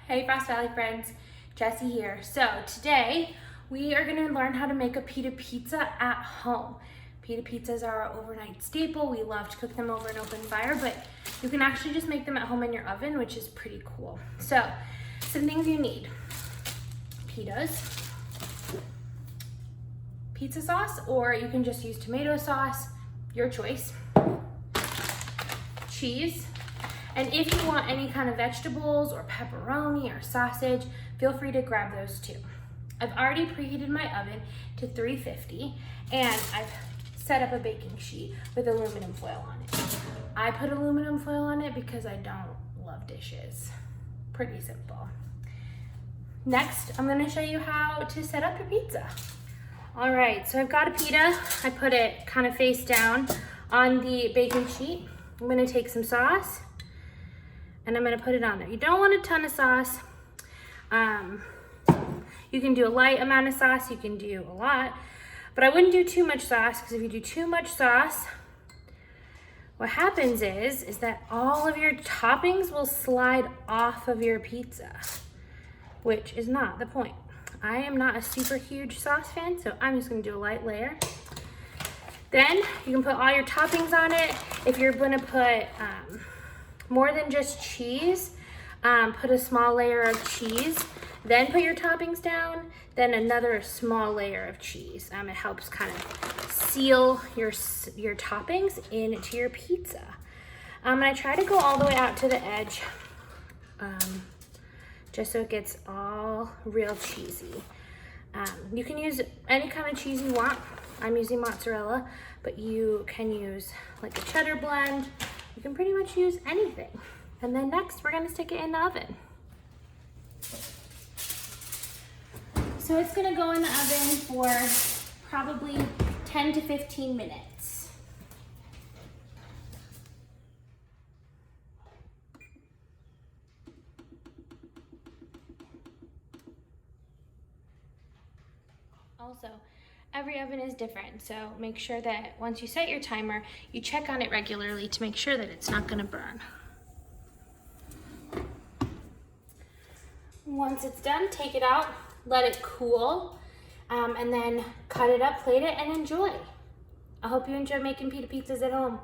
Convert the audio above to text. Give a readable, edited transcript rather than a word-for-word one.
Hey Frost Valley friends, Jessie here. So today we are going to learn how to make a pita pizza at home. Pita pizzas are our overnight staple. We love to cook them over an open fire, but you can actually just make them at home in your oven, which is pretty cool. So some things you need: pitas, pizza sauce, or you can just use tomato sauce, your choice, cheese, and if you want any kind of vegetables or pepperoni or sausage, feel free to grab those too. I've already preheated my oven to 350 and I've set up a baking sheet with aluminum foil on it. I put aluminum foil on it because I don't love dishes. Pretty simple. Next, I'm gonna show you how to set up your pizza. All right, so I've got a pita. I put it kind of face down on the baking sheet. I'm gonna take some sauce and I'm gonna put it on there. You don't want a ton of sauce. You can do a light amount of sauce, you can do a lot, but I wouldn't do too much sauce, because if you do too much sauce, what happens is that all of your toppings will slide off of your pizza, which is not the point. I am not a super huge sauce fan, so I'm just gonna do a light layer. Then you can put all your toppings on it. If you're gonna put more than just cheese, put a small layer of cheese, then put your toppings down, then another small layer of cheese. It helps kind of seal your toppings into your pizza. And I try to go all the way out to the edge, just so it gets all real cheesy. You can use any kind of cheese you want. I'm using mozzarella, but you can use like a cheddar blend. You can pretty much use anything. And then next, we're gonna stick it in the oven. So it's gonna go in the oven for probably 10 to 15 minutes. Also, every oven is different, so make sure that once you set your timer, you check on it regularly to make sure that it's not gonna burn. Once it's done, take it out, let it cool, and then cut it up, plate it, and enjoy. I hope you enjoy making pita pizzas at home.